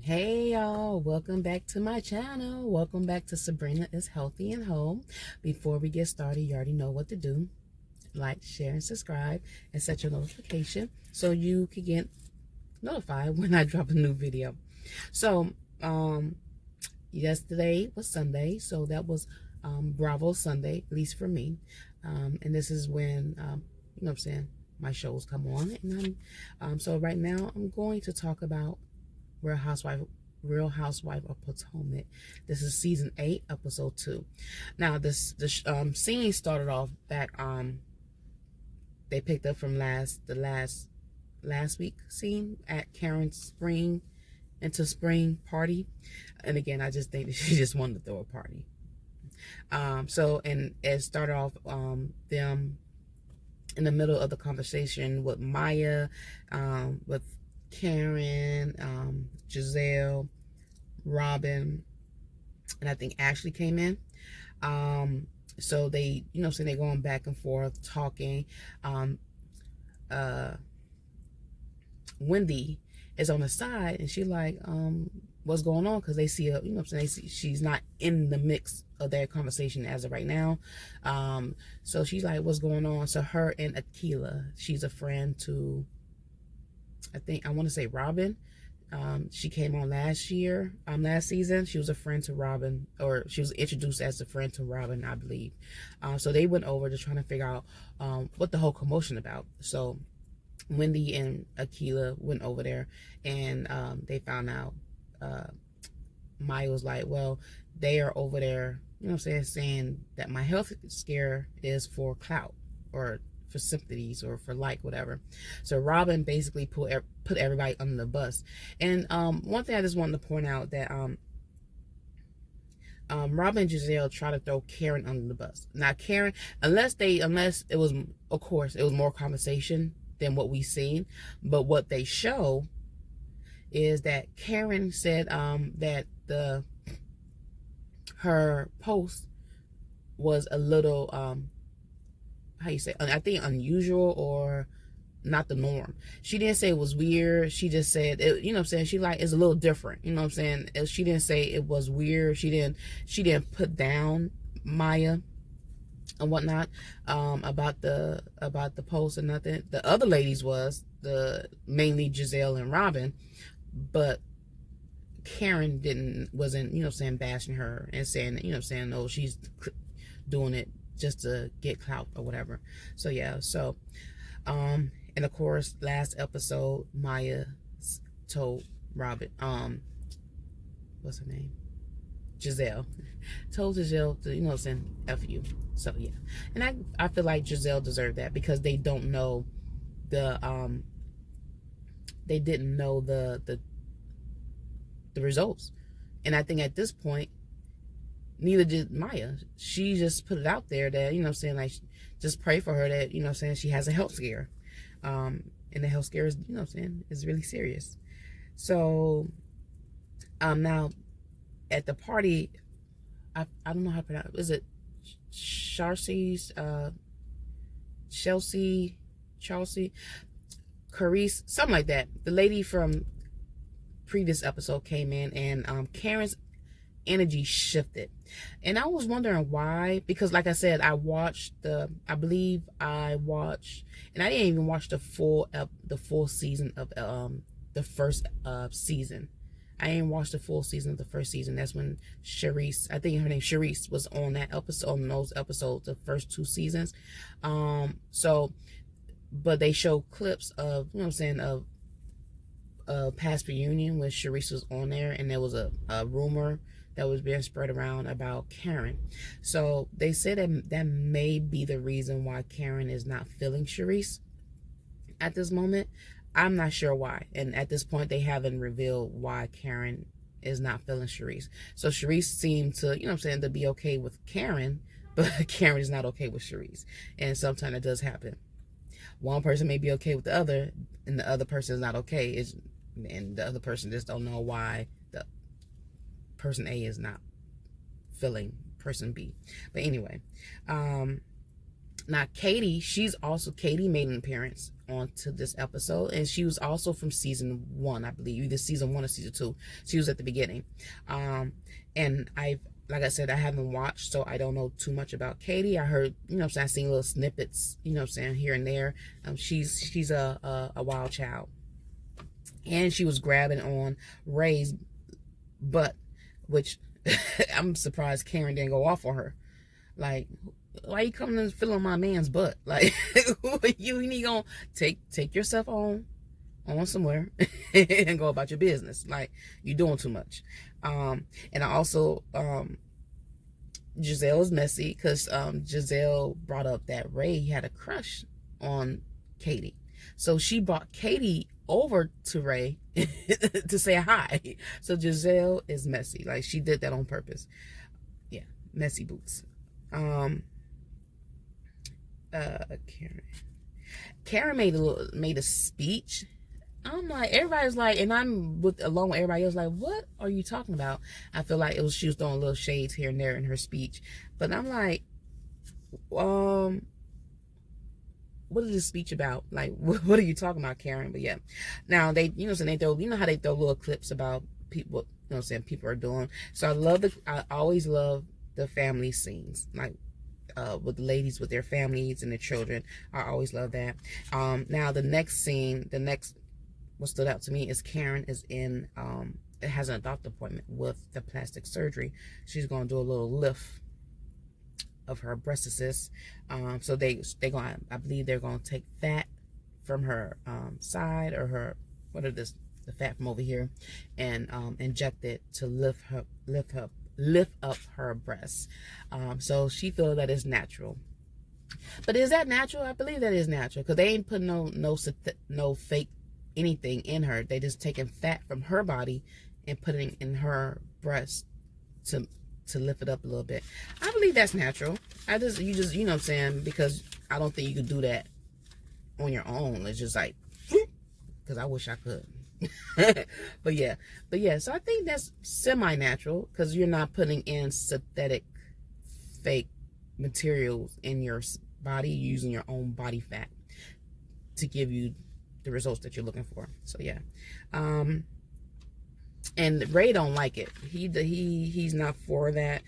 Hey y'all, welcome back to my channel. Welcome back to Sabrina is Healthy and Whole. Before we get started, you already know what to do. Like, share, and subscribe, and set your notification so you can get notified when I drop a new video. So, yesterday was Sunday, so that was Bravo Sunday, at least for me. And this is when, you know what I'm saying, my shows come on. And so right now I'm going to talk about Real Housewife of Potomac. This is season 8, episode 2. Now this scene started off back they picked up from last week scene at Karen's spring party. And again, I just think that she just wanted to throw a party. So and it started off them in the middle of the conversation with Maya, with Karen, Giselle, Robin, and I think Ashley came in. So they, you know, so they're going back and forth talking. Wendy is on the side and she like, what's going on? Because they see her, you know what I'm saying, they see she's not in the mix of their conversation as of right now. So she's like, what's going on? So her and Akila, she's a friend to, I want to say Robin. She came on last season. She was a friend to Robin, or she was introduced as a friend to Robin, I believe. So they went over to trying to figure out what the whole commotion about. So Wendy and Akila went over there, and they found out. Maya was like, well, they are over there, you know what I'm saying that my health scare is for clout, or for sympathies, or for like whatever. So Robin basically put everybody under the bus. And one thing I just wanted to point out, that Robin and Giselle try to throw Karen under the bus. Now Karen, unless it was, of course, it was more conversation than what we've seen, but what they show is that Karen said that her post was a little how you say, I think unusual, or not the norm. She didn't say it was weird. She just said it, you know what I'm saying, she like, it's a little different, you know what I'm saying. She didn't say it was weird. She didn't put down Maya and whatnot about the post or nothing. The other ladies mainly Giselle and Robin, but Karen wasn't, you know what I'm saying, bashing her and saying, you know what I'm saying, no, she's doing it just to get clout or whatever. So yeah, so and of course last episode Maya told Robin, what's her name, Giselle, told Giselle to, you know what I'm saying, F you. So yeah, and I feel like Giselle deserved that, because they don't know they didn't know the results. And I think at this point, neither did Maya. She just put it out there that, you know what I'm saying, like, just pray for her that, you know what I'm saying, she has a health scare. And the health scare is, you know what I'm saying, is really serious. So, now, at the party, I don't know how to pronounce it. Is it Chelsea, Carice, something like that. The lady from previous episode came in, and Karen's energy shifted, and I was wondering why, because like I said, I believe I watched, and I didn't even watch the full season of the first season. I didn't watch the full season of the first season. That's when Charisse, I think her name Charisse, was on that episode, on those episodes, the first 2 seasons. So, but they show clips of, you know what I'm saying, of past reunion when Charisse was on there, and there was a rumor that was being spread around about Karen. So they said that may be the reason why Karen is not feeling Charisse at this moment. I'm not sure why, and at this point they haven't revealed why Karen is not feeling Charisse. So Charisse seemed to, you know what I'm saying, to be okay with Karen, but Karen is not okay with Charisse. And sometimes it does happen. One person may be okay with the other, and the other person is not okay. And the other person just don't know why the person A is not feeling person B. But anyway, Now, Katie made an appearance onto this episode, and she was also from season 1, I believe, either season 1 or season 2. She was at the beginning. And like I said, I haven't watched, so I don't know too much about Katie. I heard, I've seen little snippets, here and there. She's a wild child. And she was grabbing on Ray's butt, which I'm surprised Karen didn't go off on her. Like, why you coming and feeling my man's butt? Like, who are you? You need to take yourself on somewhere and go about your business. Like, you're doing too much. And I also, Giselle is messy because Giselle brought up that Ray had a crush on Katie. So she brought Katie over to Ray to say hi. So Giselle is messy. Like, she did that on purpose. Yeah, messy boots. Karen made a speech. I'm like, everybody's like, and I'm along with everybody else, like, what are you talking about? I feel like she was throwing little shades here and there in her speech, but I'm like, what is this speech about? Like, what are you talking about, Karen? But yeah, now they, so they throw, how they throw little clips about people, people are doing. So I always love the family scenes, like with the ladies with their families and their children. I always love that. Now the next scene, what stood out to me is Karen is in, has a doctor appointment with the plastic surgery. She's going to do a little lift of her breast cysts. So I believe they're going to take fat from her side, or her, the fat from over here, and inject it to lift up her breasts. So she feels that is natural. But is that natural? I believe that is natural, because they ain't putting no fake anything in her. They just taking fat from her body and putting in her breast to lift it up a little bit. I believe that's natural. You know what I'm saying, because I don't think you could do that on your own. It's just like, because I wish I could. but yeah, so I think that's semi-natural, because you're not putting in synthetic fake materials in your body, using your own body fat to give you the results that you're looking for. So yeah, and Ray don't like it. He's not for that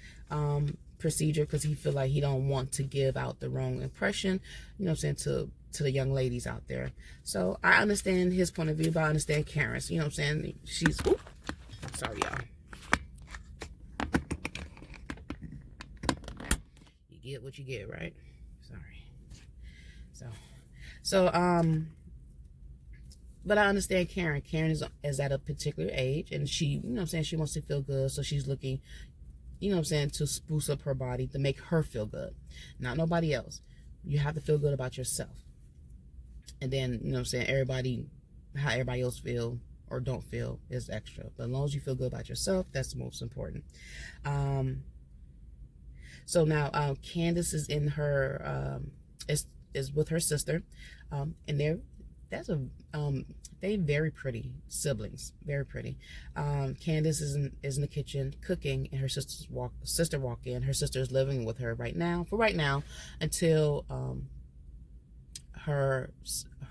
procedure, because he feel like he don't want to give out the wrong impression, to the young ladies out there. So I understand his point of view, but I understand Karen's. You know what I'm saying? She's, sorry y'all. You get what you get, right? Sorry. So but I understand Karen. Karen is at a particular age, and she, she wants to feel good. So she's looking, to spruce up her body to make her feel good, not nobody else. You have to feel good about yourself. And then, how everybody else feel or don't feel is extra. But as long as you feel good about yourself, that's the most important. So now Candace is in her, is with her sister, and they very pretty siblings, very pretty. Candace is in the kitchen cooking, and her sister walk in. Her sister is living with her right now, until her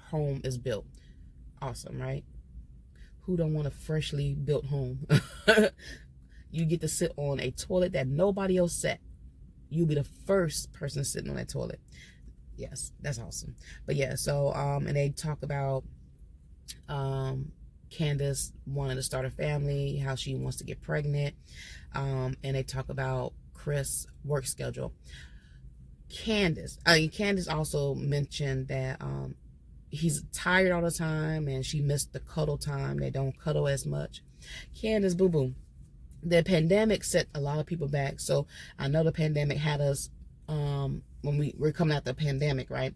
home is built. Awesome, right? Who don't want a freshly built home? You get to sit on a toilet that nobody else sat. You'll be the first person sitting on that toilet. Yes, that's awesome. But yeah, so and they talk about Candace wanting to start a family, how she wants to get pregnant, and they talk about Chris' work schedule. Candace also mentioned that he's tired all the time, and she missed the cuddle time. They don't cuddle as much. Candace, boo-boo, the pandemic set a lot of people back. So I know the pandemic had us, when we were coming out the pandemic, right,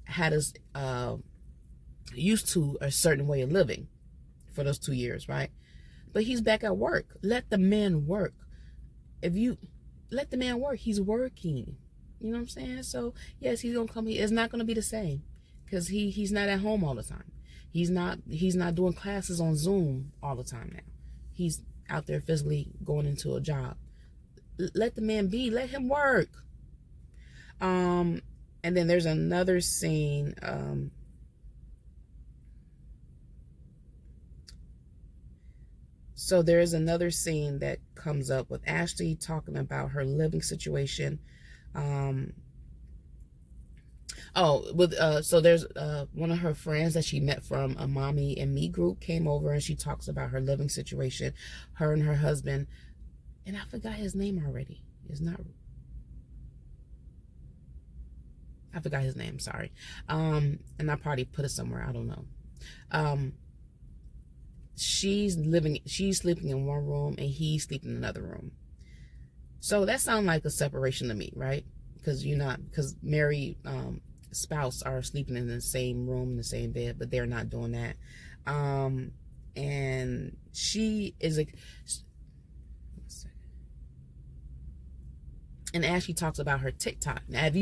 had us used to a certain way of living for those 2 years, right? But he's back at work. Let the man work. If you let the man work, he's working. You know what I'm saying? So yes, he's gonna come here. It's not gonna be the same, because he's not at home all the time. He's not doing classes on Zoom all the time now. He's out there physically going into a job. Let the man be. Let him work. And then there's another scene. So there is another scene that comes up with Ashley talking about her living situation. So there's one of her friends that she met from a Mommy and Me group came over, and she talks about her living situation, her and her husband, and I forgot his name already. I forgot his name, sorry. And I probably put it somewhere, I don't know. She's sleeping in one room and he's sleeping in another room. So that sounds like a separation to me, right? Because married spouse are sleeping in the same room, in the same bed, but they're not doing that. And she is and Ashley talks about her TikTok. Now, if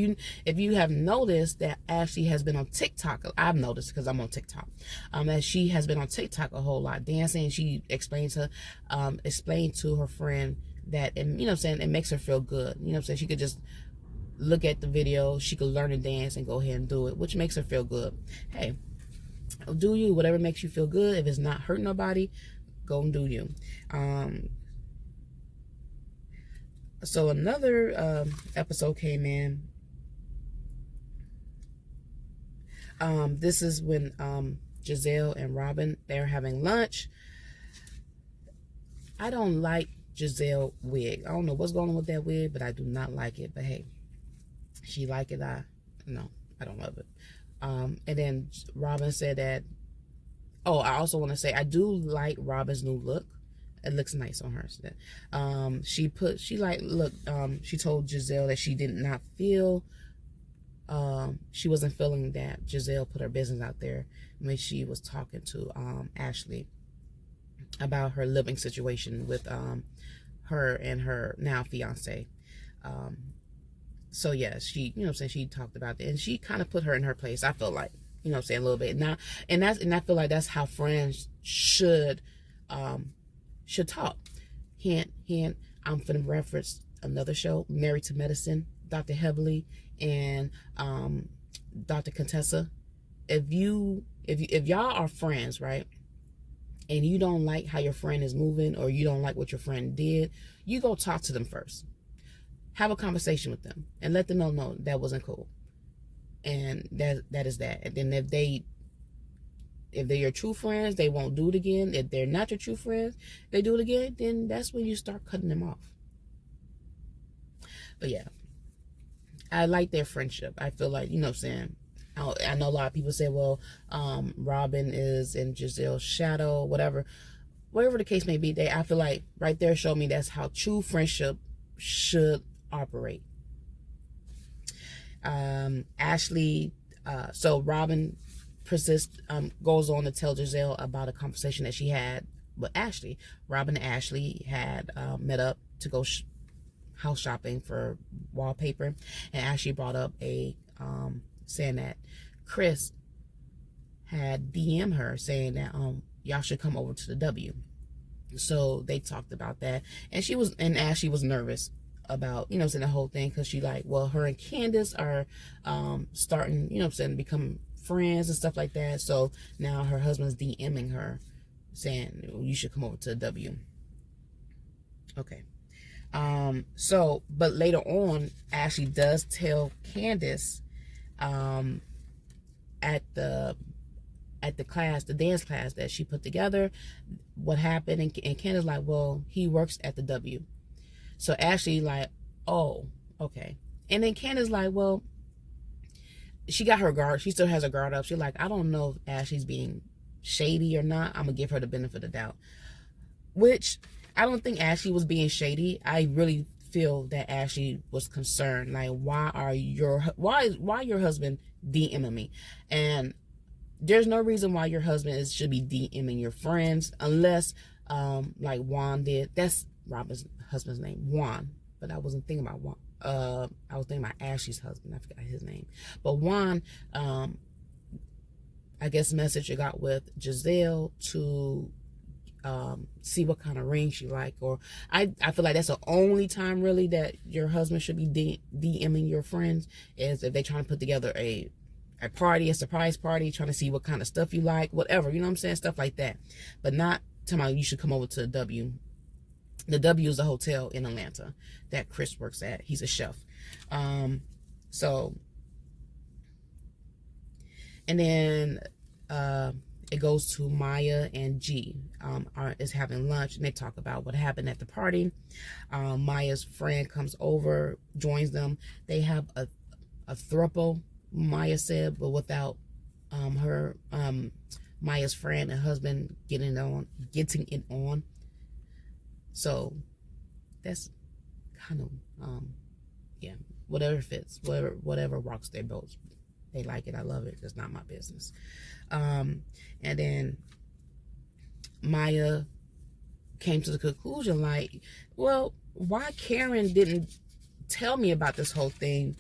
you have noticed that Ashley has been on TikTok, I've noticed because I'm on TikTok, that she has been on TikTok a whole lot dancing. She explained to her friend that, and you know what I'm saying, it makes her feel good. You know what I'm saying, she could just look at the video, she could learn to dance and go ahead and do it, which makes her feel good. Hey, do you, whatever makes you feel good. If it's not hurting nobody, go and do you. So another episode came in. This is when Giselle and Robin, they're having lunch. I don't like Giselle wig. I don't know what's going on with that wig, but I do not like it. But hey, she like it. I don't love it. And then Robin said that, I also want to say I do like Robin's new look. It looks nice on her. She told Giselle that she did not feel, she wasn't feeling that Giselle put her business out there when she was talking to Ashley about her living situation with her and her now fiance. So yeah, she, you know what I'm saying, she talked about that, and she kind of put her in her place, I feel like, you know what I'm saying, a little bit. Now, and I feel like that's how friends should talk. Hint, hint, I'm finna reference another show, Married to Medicine, Dr. Heavily and Dr. Contessa. If y'all are friends, right, and you don't like how your friend is moving, or you don't like what your friend did, you go talk to them first. Have a conversation with them and let them know, no, that wasn't cool. And that is that. And then if they're your true friends, they won't do it again. If they're not your true friends, they do it again, then that's when you start cutting them off. But yeah, I like their friendship. I feel like, you know what I'm saying, I know a lot of people say, well, Robin is in Giselle's shadow, whatever the case may be. I feel like right there showed me that's how true friendship should operate. Ashley, so Robin goes on to tell Giselle about a conversation that she had with Ashley. Robin and Ashley had met up to go house shopping for wallpaper, and Ashley brought up saying that Chris had DM'd her saying that y'all should come over to the W. So they talked about that, and Ashley was nervous about, you know, saying the whole thing, because she like, well, her and Candace are starting, you know, saying, to become friends and stuff like that. So now her husband's DMing her saying you should come over to the W. Okay. So, but later on, Ashley does tell Candace at the dance class that she put together, what happened, and Candace like, well, he works at the W. So Ashley like, oh, okay. And then Candace like, well, she got her guard. She still has her guard up. She's like, I don't know if Ashley's being shady or not. I'm gonna give her the benefit of the doubt. Which I don't think Ashley was being shady. I really feel that Ashley was concerned. Like, why your husband DMing me? And there's no reason why your husband should be DMing your friends, unless like Juan did. That's Robin's husband's name, Juan. But I wasn't thinking about Juan. I was thinking about Ashley's husband. I forgot his name. But Juan, I guess message got with Giselle to see what kind of ring she like. Or I feel like that's the only time really that your husband should be DMing your friends, is if they trying to put together a party, a surprise party, trying to see what kind of stuff you like, whatever, you know what I'm saying, stuff like that. But not talking about you should come over to the W. The W is a hotel in Atlanta that Chris works at. He's a chef. So, and then it goes to Maya and G is having lunch, and they talk about what happened at the party. Maya's friend comes over, joins them. They have a throuple, Maya said, but without her Maya's friend and husband getting it on. So that's kind of yeah, whatever fits, whatever rocks their boats. They like it, I love it. It's not my business. And then Maya came to the conclusion, like, well, why Karen didn't tell me about this whole thing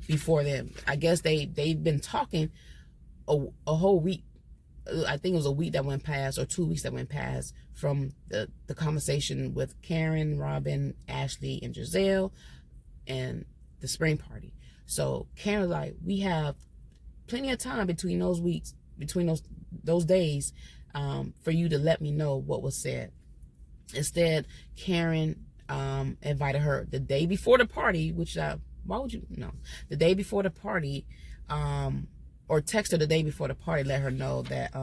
before then? I guess they've been talking a whole week. I think it was a week that went past, or 2 weeks that went past, from the conversation with Karen, Robin, Ashley, and Giselle, and the spring party. So Karen's like, we have plenty of time between those weeks, between those days, for you to let me know what was said. Instead, Karen invited her the day before the party, which why would you know? The day before the party, or text her the day before the party, let her know that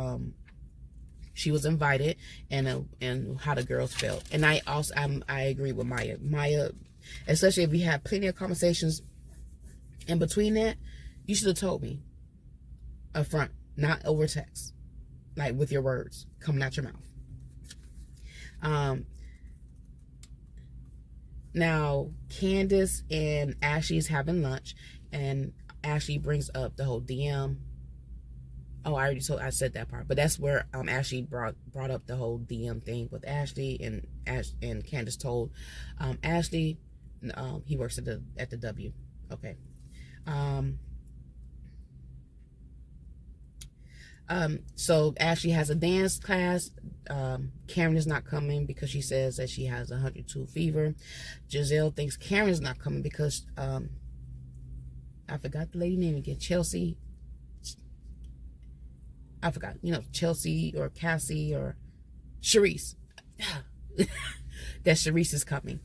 she was invited, and how the girls felt. And I agree with Maya. Maya, especially if we had plenty of conversations in between that, you should have told me up front, not over text, like with your words coming out your mouth. Now Candace and Ashley's having lunch, and Ashley brings up the whole DM. Oh, I said that part, but that's where Ashley brought up the whole DM thing with Ashley, and Candace told Ashley he works at the W. Okay. So Ashley has a dance class. Karen is not coming because she says that she has 102 fever. Giselle thinks Karen is not coming because I forgot the lady name again. Chelsea. I forgot. Chelsea or Cassie or Sharice. That Sharice is coming.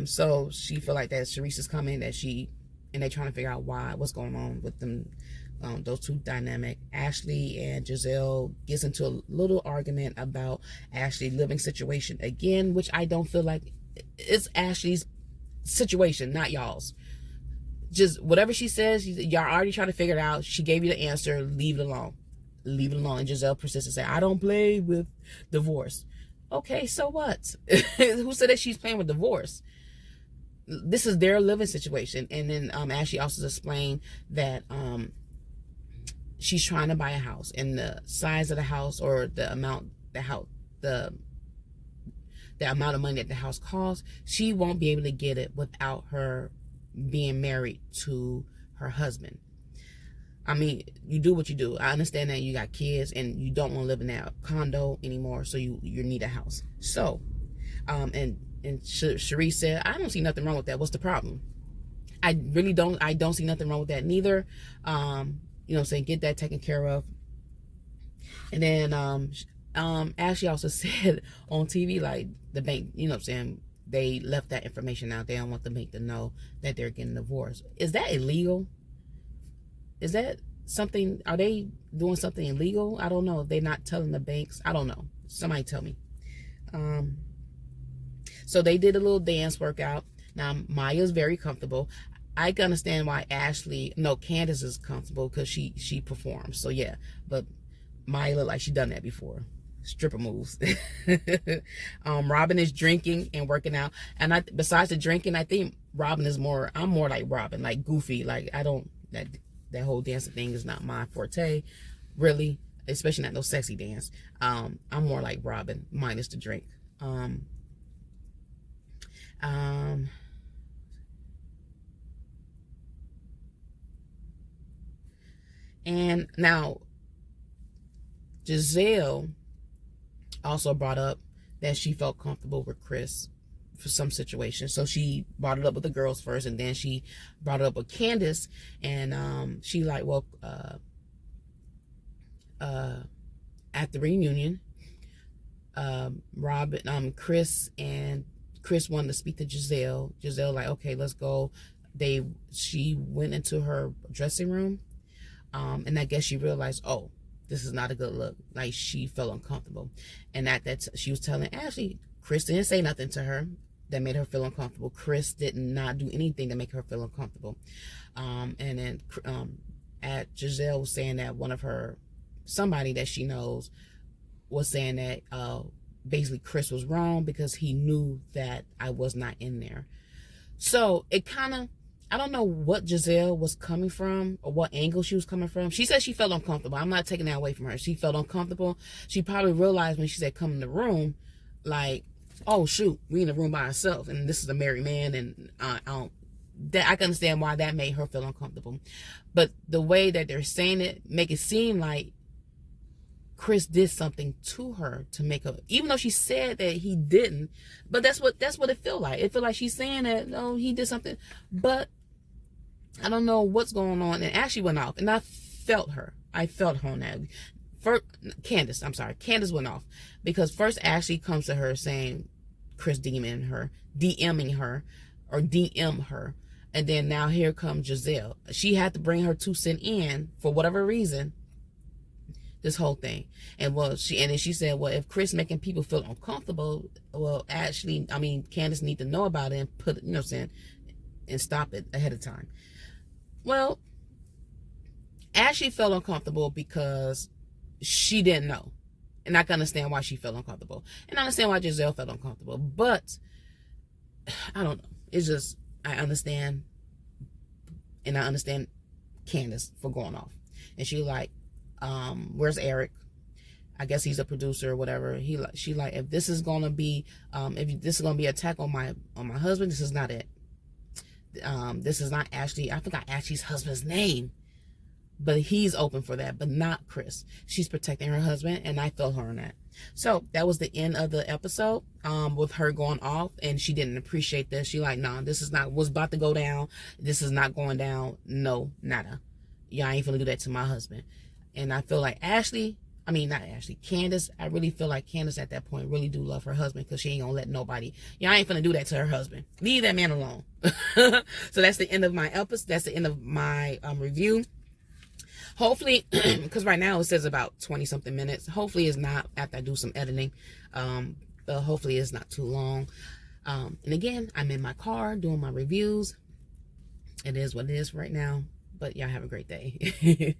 So she feel like that Sharice is coming. And they're trying to figure out what's going on with them. Those two dynamic. Ashley and Giselle gets into a little argument about Ashley's living situation again, which I don't feel like it's Ashley's situation, not y'all's. Just whatever she says, y'all already trying to figure it out. She gave you the answer. Leave it alone. Leave it alone. And Giselle persists to say, I don't play with divorce. Okay, so what? Who said that she's playing with divorce? This is their living situation. And then Ashley also explained that she's trying to buy a house, and the size of the house, or the amount the amount of money that the house costs, she won't be able to get it without her being married to her husband. I mean, you do what you do. I understand that you got kids and you don't want to live in that condo anymore, so you need a house. So, and Sharice said, I don't see nothing wrong with that. What's the problem? I really don't. I don't see nothing wrong with that neither. Saying get that taken care of. And then Ashley also said on TV, like, the bank, saying they left that information out. They don't want the bank to know that they're getting divorced. Is that illegal? Is that something? Are they doing something illegal? I don't know. They're not telling the banks. I don't know. Somebody tell me. So they did a little dance workout. Now Maya's very comfortable. I can understand why Candace is comfortable because she performs. So yeah, but Maya looked like she done that before. Stripper moves. Robin is drinking and working out. And besides the drinking, I think Robin is I'm more like Robin, like goofy. Like that whole dancing thing is not my forte, really, especially not no sexy dance. I'm more like Robin, minus the drink. And now Giselle also brought up that she felt comfortable with Chris for some situation. So she brought it up with the girls first, and then she brought it up with Candace, and she like, well, at the reunion, Chris wanted to speak to Giselle. Giselle like, okay, let's go. She went into her dressing room, and I guess she realized, oh, this is not a good look. Like, she felt uncomfortable, and she was telling Ashley, Chris didn't say nothing to her that made her feel uncomfortable. Chris did not do anything to make her feel uncomfortable. And then Giselle was saying that somebody that she knows was saying that basically Chris was wrong because he knew that I was not in there. So it kind of, I don't know what Giselle was coming from or what angle she was coming from. She said she felt uncomfortable. I'm not taking that away from her. She felt uncomfortable. She probably realized when she said come in the room, like, oh shoot, we in the room by ourselves, and this is a married man, and I can understand why that made her feel uncomfortable. But the way that they're saying it make it seem like Chris did something to her to make her, even though she said that he didn't, but that's what it feel like. It feel like she's saying that, no, he did something, but I don't know what's going on. And Ashley went off, and I felt her on that. First, Candace went off because first Ashley comes to her saying Chris DMing her, or DM her, and then now here comes Giselle. She had to bring her 2 cents in for whatever reason. This whole thing, and then she said, well, if Chris making people feel uncomfortable, well, Candace need to know about it and put, and stop it ahead of time. Well, Ashley felt uncomfortable because she didn't know, and I can understand why she felt uncomfortable, and I understand why Giselle felt uncomfortable, but I don't know. It's just, I understand, and I understand Candace for going off, and she like, where's Eric? I guess he's a producer or whatever. She like, if this is gonna be attack on my husband, this is not it. This is not Ashley. I forgot Ashley's husband's name, but he's open for that, but not Chris. She's protecting her husband, and I felt her on that. So that was the end of the episode, with her going off, and she didn't appreciate this. She like, nah, this is not what's about to go down. This is not going down. No, nada. Y'all ain't gonna do that to my husband. And I feel like Candace, I really feel like Candace at that point really do love her husband, because she ain't gonna let nobody, y'all ain't gonna do that to her husband. Leave that man alone. So that's the end of my episode. That's the end of my review. Hopefully, because right now it says about 20 something minutes. Hopefully it's not, after I do some editing. But hopefully it's not too long. And again, I'm in my car doing my reviews. It is what it is right now. But y'all have a great day.